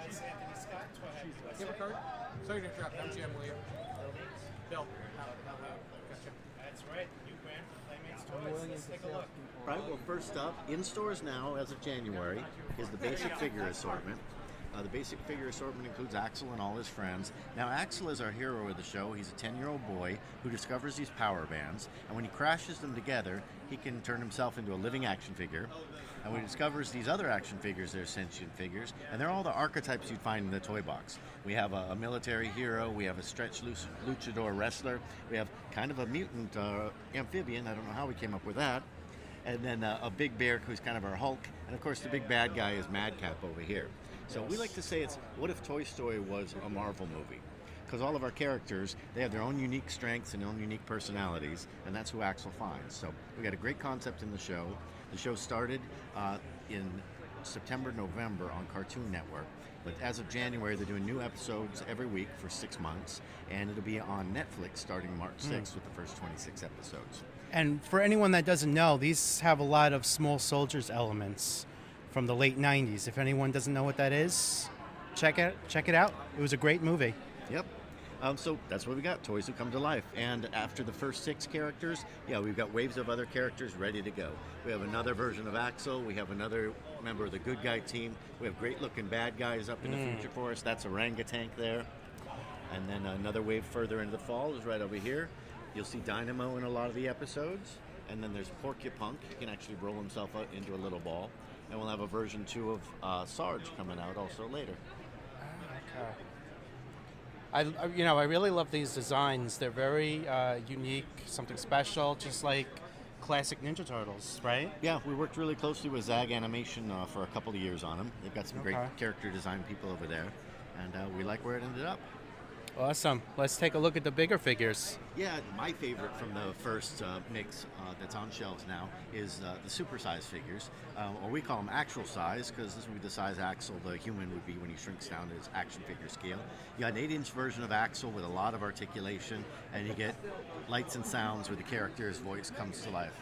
Playmates, Anthony Scott, Toy Happy USA. Give a card. Sorry to interrupt. I'm Jim William. Bill. Gotcha. That's right, new brand for Playmates Toys. Let's take a look. Right, well, first up, in stores now as of January is the basic figure assortment. The basic figure assortment includes Axel and all his friends. Now, Axel is our hero of the show. He's a 10-year-old boy who discovers these power bands, and when he crashes them together, he can turn himself into a living action figure. And when he discovers these other action figures, they're sentient figures, and they're all the archetypes you'd find in the toy box. We have a military hero, we have a stretch luchador wrestler, we have kind of a mutant amphibian, I don't know how we came up with that, and then a big bear who's kind of our Hulk, and of course the big bad guy is Madcap over here. So we like to say it's, what if Toy Story was a Marvel movie? Because all of our characters, they have their own unique strengths and own unique personalities, and that's who Axel finds. So we got a great concept in the show. The show started in September, November on Cartoon Network, but as of January, they're doing new episodes every week for 6 months, and it'll be on Netflix starting March 6th with the first 26 episodes. And for anyone that doesn't know, these have a lot of small soldiers elements from the late 90s. If anyone doesn't know what that is, check it out. It was a great movie. Yep. So that's what we got, toys that come to life. And after the first 6 characters, yeah, we've got waves of other characters ready to go. We have another version of Axel. We have another member of the good guy team. We have great looking bad guys up in the future for us. That's Orangutank there. And then another wave further into the fall is right over here. You'll see Dynamo in a lot of the episodes. And then there's Porcupunk. He can actually roll himself out into a little ball. And we'll have a version 2 of Sarge coming out also later. Okay. I really love these designs. They're very unique, something special, just like classic Ninja Turtles, right? Yeah, we worked really closely with Zag Animation for a couple of years on them. They've got some great character design people over there, and we like where it ended up. Awesome. Let's take a look at the bigger figures. Yeah, my favorite from the first mix that's on shelves now is the supersize figures, or we call them actual size, because this would be the size Axel, the human, would be when he shrinks down to his action figure scale. You got an 8-inch version of Axel with a lot of articulation, and you get lights and sounds where the character's voice comes to life.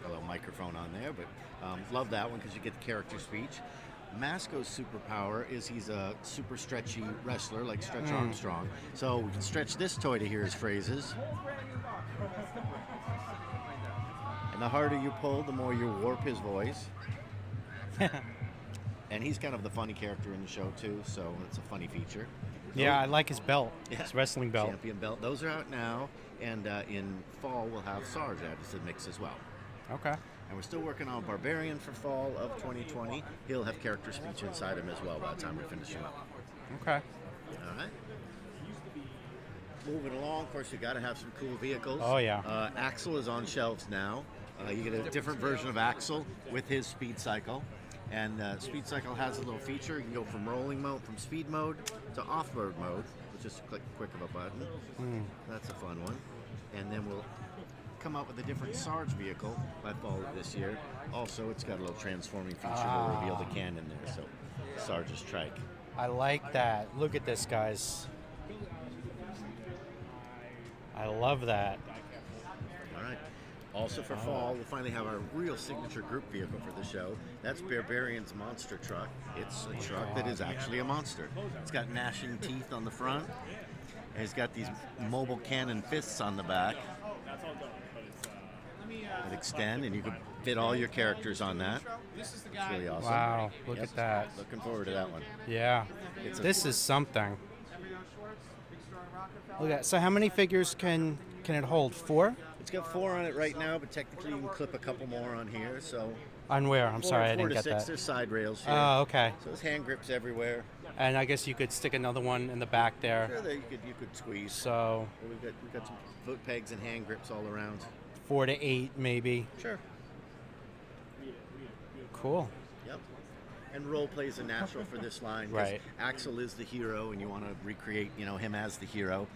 A little microphone on there, but love that one because you get the character speech. Masco's superpower is he's a super stretchy wrestler like Stretch Armstrong. So we can stretch this toy to hear his phrases. And the harder you pull, the more you warp his voice. And he's kind of the funny character in the show too, so it's a funny feature. Yeah, I like his belt, his wrestling belt. Champion belt. Those are out now, and in fall we'll have Sarge added to the mix as well. Okay. And we're still working on Barbarian for fall of 2020. He'll have character speech inside him as well by the time we finish him up. Okay. All right. Moving along, of course, you got to have some cool vehicles. Oh, yeah. Axel is on shelves now. You get a different version of Axel with his speed cycle. And speed cycle has a little feature. You can go from rolling mode, from speed mode to off-road mode with just a quick of a button. That's a fun one. And then we'll come up with a different Sarge vehicle by fall of this year. Also, it's got a little transforming feature to reveal the cannon there, so Sarge's trike. I like that. Look at this, guys. I love that. All right. Also for fall, we'll finally have our real signature group vehicle for the show. That's Barbarians' monster truck. It's a truck that is actually a monster. It's got gnashing teeth on the front, and it's got these mobile cannon fists on the back that extend, and you can fit all your characters on that. It's really awesome. Wow, look at that. Looking forward to that one. Yeah, this is something. Look at that. So how many figures can it hold? 4? It's got 4 on it right now, but technically you can clip a couple more on here. So on where? I'm sorry, I didn't get 4 to 6. that. There's side rails here. Oh, okay. So there's hand grips everywhere. And I guess you could stick another one in the back there. Sure, you could squeeze. So we've got some foot pegs and hand grips all around. 4 to 8 maybe. Sure. Cool. Yep. And role plays a natural for this line. Right. Axel is the hero, and you want to recreate, him as the hero.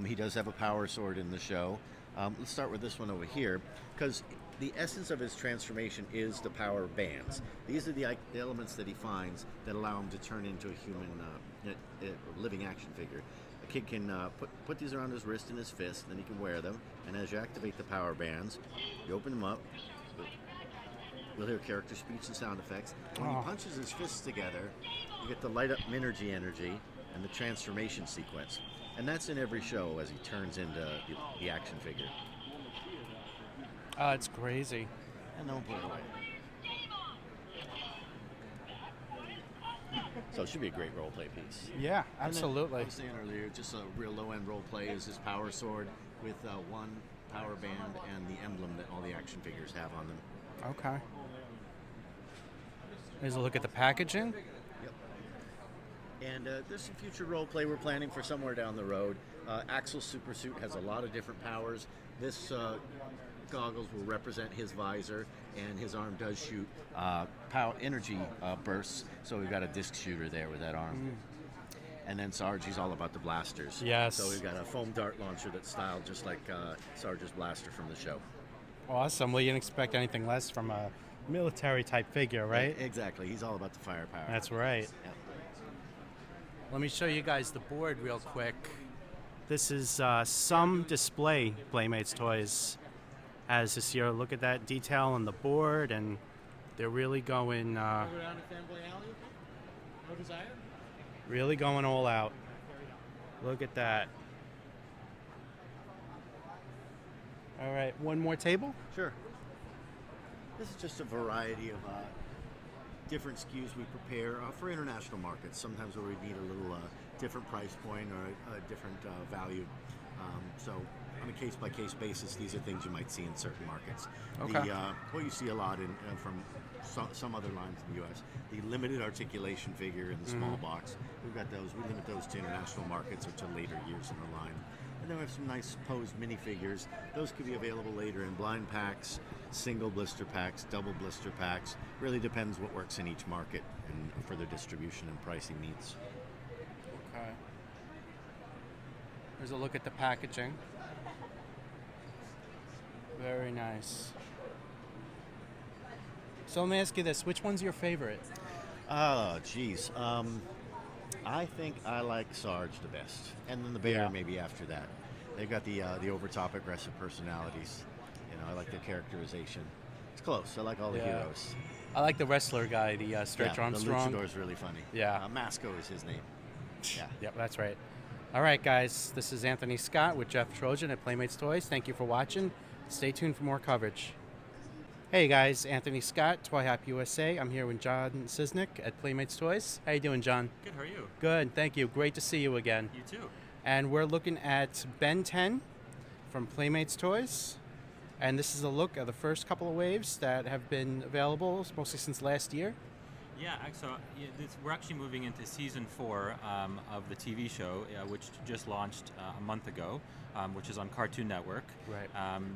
He does have a power sword in the show. Let's start with this one over here, because the essence of his transformation is the power bands. These are the elements that he finds that allow him to turn into a human, living action figure. A kid can put these around his wrist and his fist, then he can wear them. And as you activate the power bands, you open them up. You'll hear character speech and sound effects. When Oh. he punches his fists together, you get the light up Minergy energy and the transformation sequence. And that's in every show as he turns into the action figure. It's crazy. And then we'll put it away. So it should be a great role play piece. Yeah, And absolutely. then, I was saying earlier, just a real low-end role play is his power sword with one power band and the emblem that all the action figures have on them. Okay. Here's a look at the packaging. Yep. And there's some future role play we're planning for somewhere down the road. Axel's super suit has a lot of different powers. This goggles will represent his visor, and his arm does shoot power energy bursts. So we've got a disc shooter there with that arm. And then Sarge's all about the blasters. Yes. So we've got a foam dart launcher that's styled just like Sarge's blaster from the show. Awesome. Well, you didn't expect anything less from a military type figure, right? Exactly. He's all about the firepower. That's right. Yep. Let me show you guys the board real quick. This is some display Playmates Toys has this year. Look at that detail on the board, and they're really going Go down to Fanboy Alley? No desire? really going all out. Look at that. All right, one more table. Sure. This is just a variety of different SKUs we prepare for international markets. Sometimes where we need a little different price point or a different value. So on a case-by-case basis, these are things you might see in certain markets. Okay. What you see a lot from some other lines in the U.S., the limited articulation figure in the small box. We've got those. We limit those to international markets or to later years in the line. And then we have some nice posed minifigures. Those could be available later in blind packs, single blister packs, double blister packs. Really depends what works in each market and for their distribution and pricing needs. Okay. Here's a look at the packaging. Very nice. So let me ask you this: which one's your favorite? Oh, geez. I think I like Sarge the best, and then the bear maybe after that. They've got the over-top aggressive personalities. You know, I like their characterization. It's close. I like all the heroes. I like the wrestler guy, the Stretch Armstrong. The luchador's really funny. Yeah. Masco is his name. Yeah. Yep, that's right. All right, guys. This is Anthony Scott with Jeff Trojan at Playmates Toys. Thank you for watching. Stay tuned for more coverage. Hey guys, Anthony Scott, Toy Hop USA. I'm here with John Sosnik at Playmates Toys. How you doing, John? Good, how are you? Good, thank you. Great to see you again. You too. And we're looking at Ben 10 from Playmates Toys. And this is a look at the first couple of waves that have been available, mostly since last year. Yeah, so we're actually moving into season 4 of the TV show, which just launched a month ago, which is on Cartoon Network. Right.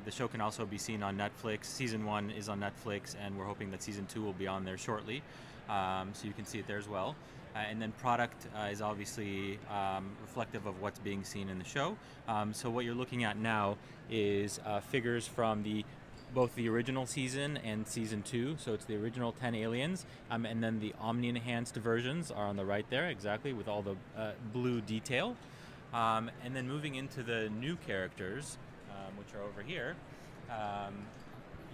The show can also be seen on Netflix. Season 1 is on Netflix, and we're hoping that season 2 will be on there shortly, so you can see it there as well. And then product is obviously reflective of what's being seen in the show. So what you're looking at now is figures from both the original season and season 2. So it's the original 10 aliens, and then the Omni enhanced versions are on the right there, exactly, with all the blue detail. And then moving into the new characters, which are over here,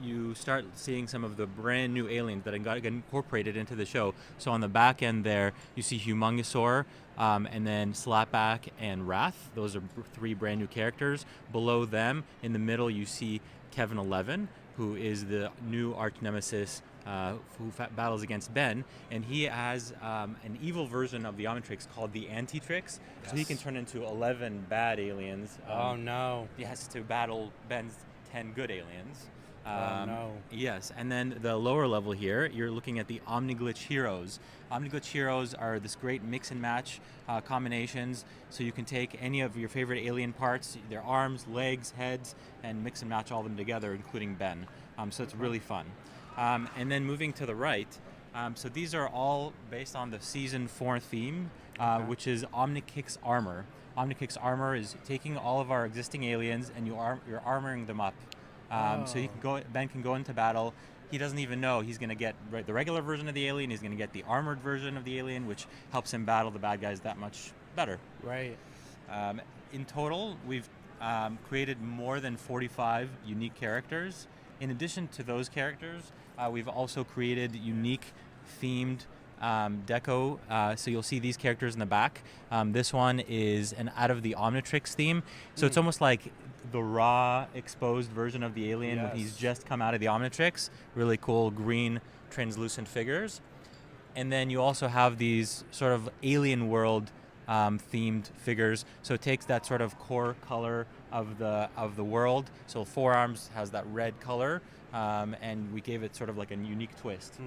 you start seeing some of the brand new aliens that got incorporated into the show. So on the back end there, you see Humongosaur, and then Slapback and Wrath. Those are 3 brand new characters. Below them, in the middle, you see Kevin 11, who is the new arch nemesis who battles against Ben, and he has an evil version of the Omnitrix called the Antitrix, so he can turn into 11 bad aliens. Oh no. He has to battle Ben's 10 good aliens. Oh no. Yes, and then the lower level here, you're looking at the Omniglitch Heroes. Omniglitch Heroes are this great mix and match combinations, so you can take any of your favorite alien parts, their arms, legs, heads, and mix and match all of them together, including Ben. So it's really fun. And then moving to the right, so these are all based on the season 4 theme, which is Omnikix Armor. Omnikix Armor is taking all of our existing aliens and you're armoring them up. So you can Ben can go into battle. He doesn't even know he's going to get the regular version of the alien. He's going to get the armored version of the alien, which helps him battle the bad guys that much better. Right. In total, we've created more than 45 unique characters. In addition to those characters, We've also created unique themed deco. So you'll see these characters in the back. This one is an out of the Omnitrix theme. So it's almost like the raw exposed version of the alien when he's just come out of the Omnitrix. Really cool green translucent figures. And then you also have these sort of alien world themed figures. So it takes that sort of core color of the world. So Forearms has that red color, and we gave it sort of like a unique twist.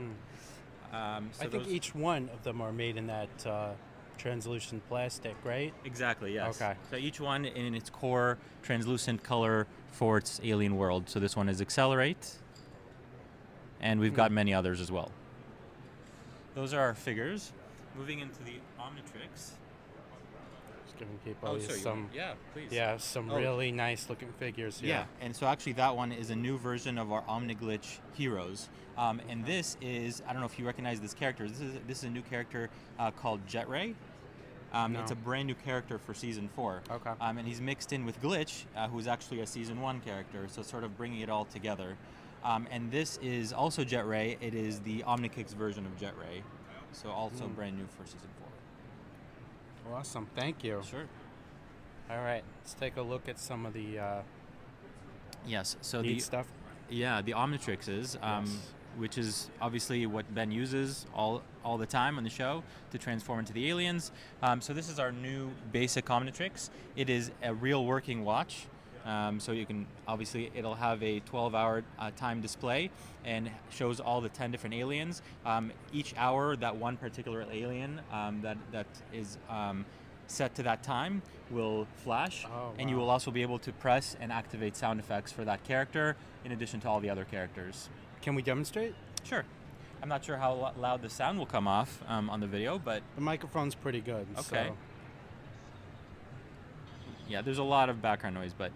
So I think each one of them are made in that translucent plastic, right? Exactly, yes. Okay. So each one in its core translucent color for its alien world. So this one is Accelerate, and we've got many others as well. Those are our figures. Moving into the Omnitrix. Just giving people some, please. some really nice looking figures here. Yeah, and so actually that one is a new version of our Omniglitch heroes. And this is, I don't know if you recognize this character. This is a new character called Jetray. No. It's a brand new character for Season 4. Okay. And he's mixed in with Glitch, who's actually a Season 1 character, so sort of bringing it all together. And this is also Jetray. It is the Omnikix version of Jetray, so also brand new for Season 4. Awesome, thank you. Sure. All right, let's take a look at some of the Yes, so neat stuff. Yeah, the Omnitrixes, which is obviously what Ben uses all the time on the show to transform into the aliens. So this is our new basic Omnitrix. It is a real working watch. So you can, obviously, it'll have a 12-hour time display and shows all the 10 different aliens. Each hour, that one particular alien that is set to that time will flash, and you will also be able to press and activate sound effects for that character in addition to all the other characters. Can we demonstrate? Sure. I'm not sure how loud the sound will come off on the video, but... The microphone's pretty good. Okay. So. Yeah, there's a lot of background noise, but...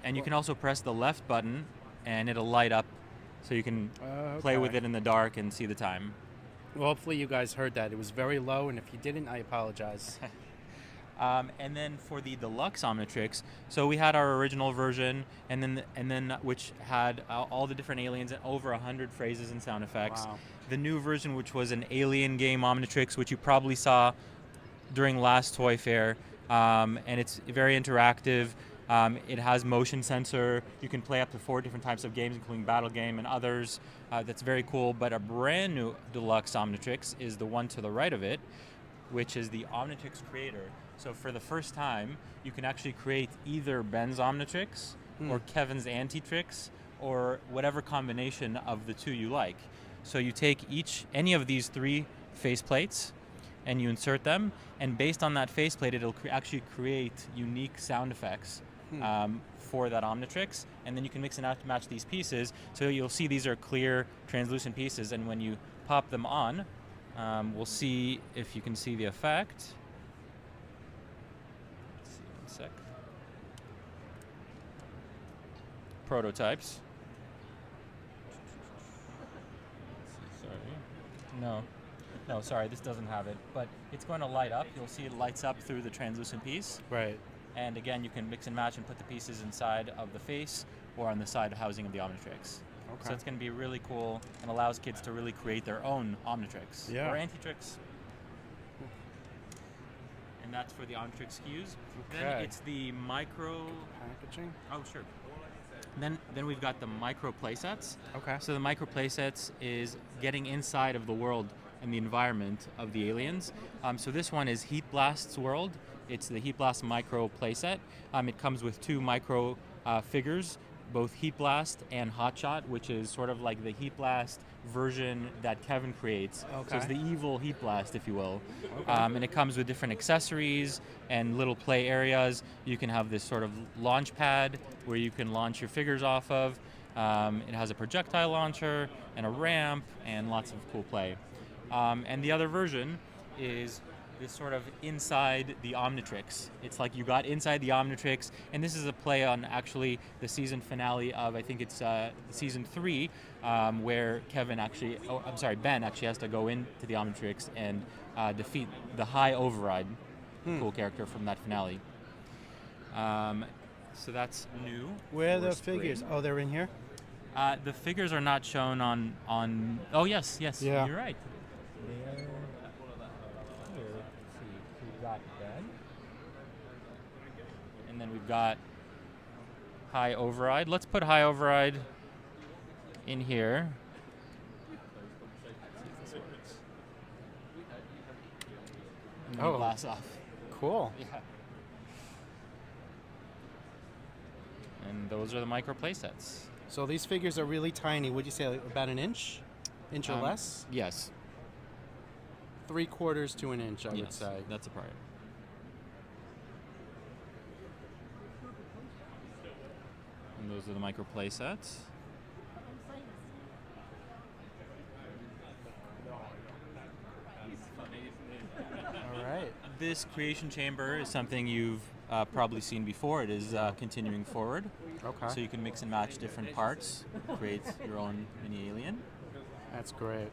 And you can also press the left button and it'll light up so you can play with it in the dark and see the time. Well, hopefully you guys heard that. It was very low, and if you didn't, I apologize. And then for the Deluxe Omnitrix, so we had our original version, and then which had all the different aliens and over 100 phrases and sound effects. Wow. The new version, which was an alien game Omnitrix, which you probably saw during last Toy Fair, and it's very interactive. It has motion sensor. You can play up to 4 different types of games, including battle game and others. That's very cool. But a brand new Deluxe Omnitrix is the one to the right of it, which is the Omnitrix Creator. So for the first time, you can actually create either Ben's Omnitrix or Kevin's Antitrix, or whatever combination of the two you like. So you take any of these 3 faceplates and you insert them, and based on that faceplate, it'll actually create unique sound effects for that Omnitrix, and then you can mix and match these pieces. So you'll see these are clear, translucent pieces, and when you pop them on, we'll see if you can see the effect. Let's see, one sec. Prototypes. Sorry. No, sorry, this doesn't have it, but it's going to light up. You'll see it lights up through the translucent piece. Right. And again, you can mix and match and put the pieces inside of the face or on the side housing of the Omnitrix. Okay. So it's going to be really cool and allows kids to really create their own Omnitrix or Antitrix. And that's for the Omnitrix SKUs. Okay. Then it's the micro packaging. Oh, sure. Then we've got the micro playsets. Okay. So the micro playsets is getting inside of the world and the environment of the aliens. So this one is Heatblast's world. It's the Heatblast micro playset. It comes with 2 micro figures, both Heatblast and Hotshot, which is sort of like the Heatblast version that Kevin creates. Okay. So it's the evil Heatblast, if you will. Okay. And it comes with different accessories and little play areas. You can have this sort of launch pad where you can launch your figures off of. It has a projectile launcher and a ramp and lots of cool play. And the other version is this sort of inside the Omnitrix. It's like you got inside the Omnitrix, and this is a play on actually the season finale of, I think it's season 3, where Ben actually has to go into the Omnitrix and defeat the High Override, cool character from that finale. So that's new. Where are For the spring. figures? Oh, they're in here? The figures are not shown on. Oh yes, Yeah. you're right. They are here. Let's see. So we've got Ben, and then we've got High Override. Let's put High Override in here. See if this works. And then Oh. glass off. Cool. Yeah. And those are the micro play sets. So these figures are really tiny. Would you say like about an inch? Inch or less? Yes. 3/4 to an inch, I would Yes, say. that's apart. And those are the micro play sets. All right. This creation chamber is something you've probably seen before. It is continuing forward. Okay. So you can mix and match different parts, create your own mini alien. That's great.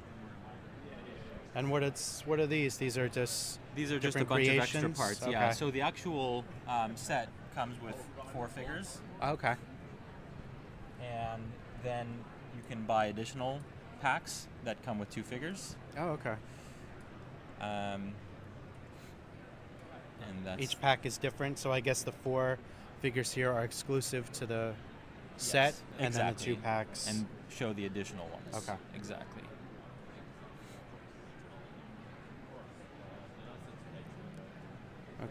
And what are these? These are just These are just a different bunch of extra creations? parts. Okay. Yeah. So the actual set comes with 4 figures, okay. and then you can buy additional packs that come with 2 figures. Oh, okay. And that's Each pack is different, so I guess the 4 figures here are exclusive to the set, Yes, and then the exactly. 2 packs. and show the additional ones. Okay. Exactly.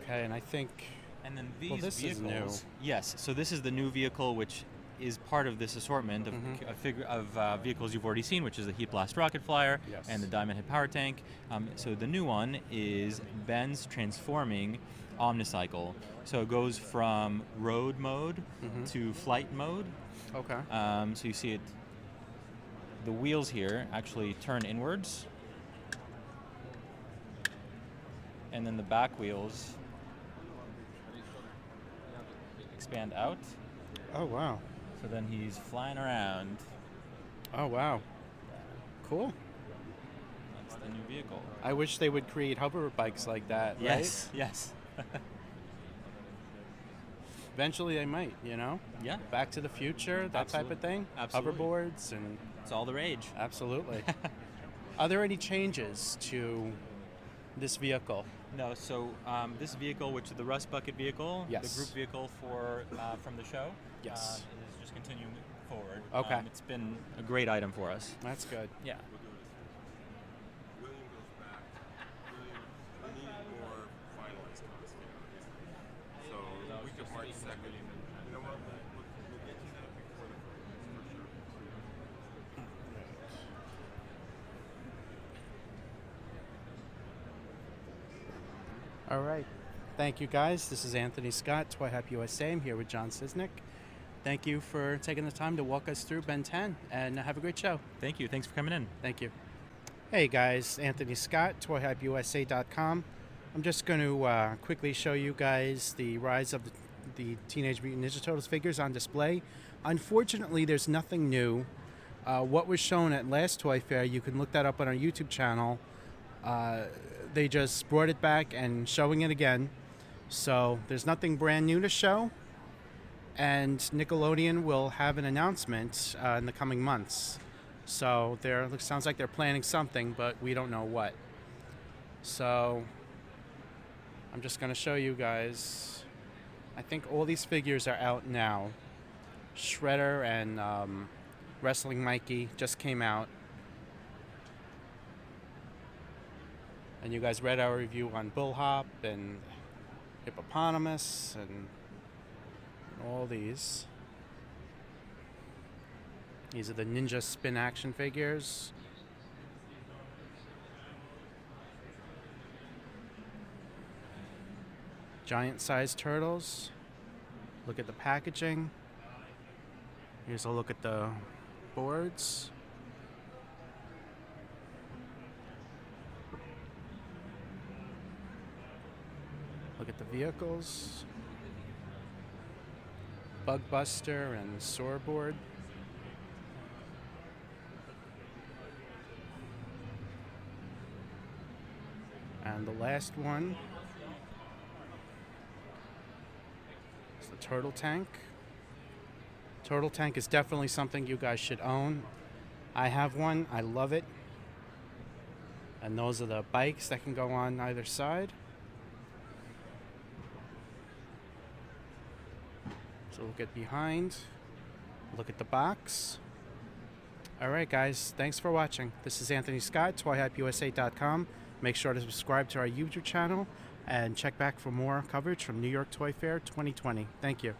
Okay, and I think And then these Well, this is vehicles. Yes. So this is the new vehicle, which is part of this assortment of vehicles you've already seen, which is the Heatblast rocket flyer Yes. and the Diamond Head power tank. So the new one is Ben's transforming Omnicycle. So it goes from road mode to flight mode. okay. So you see it. The wheels here actually turn inwards, and then the back wheels expand out. Oh wow. So then he's flying around. Oh wow. Cool. That's the new vehicle. I wish they would create hover bikes like that, right? Yes, yes. Eventually they might, you know? Yeah, Back to the Future, that type of thing. Absolutely. Hoverboards and it's all the rage. absolutely. Are there any changes to this vehicle? No, so this vehicle, which is the Rust Bucket vehicle, Yes. the group vehicle for from the show, Yes. is just continuing forward. Okay. It's been a great item for us. That's good. Yeah. William goes back. William, we need more finalized costumes. So week of March 2nd. You know what? We'll get you that before the for sure. All right. Thank you, guys. This is Anthony Scott, Toy Hop USA. I'm here with John Sosnik. Thank you for taking the time to walk us through Ben 10, and have a great show. Thank you. Thanks for coming in. Thank you. Hey, guys. Anthony Scott, ToyHopUSA.com. I'm just going to quickly show you guys the rise of the Teenage Mutant Ninja Turtles figures on display. Unfortunately, there's nothing new. What was shown at last Toy Fair, you can look that up on our YouTube channel. They just brought it back and showing it again. So there's nothing brand new to show. And Nickelodeon will have an announcement in the coming months. So it sounds like they're planning something, but we don't know what. So I'm just going to show you guys. I think all these figures are out now. Shredder and Wrestling Mikey just came out. And you guys read our review on Bullhop and Hippopotamus and all these. These are the Ninja Spin action figures. Giant-sized turtles. Look at the packaging. Here's a look at the boards. Look at the vehicles. Bugbuster and Soarboard. And the last one is the Turtle Tank. Turtle Tank is definitely something you guys should own. I have one. I love it. And those are the bikes that can go on either side. So we'll get behind. Look at the box. Alright guys, thanks for watching. This is Anthony Scott, ToyHypeUSA.com. Make sure to subscribe to our YouTube channel and check back for more coverage from New York Toy Fair 2020. Thank you.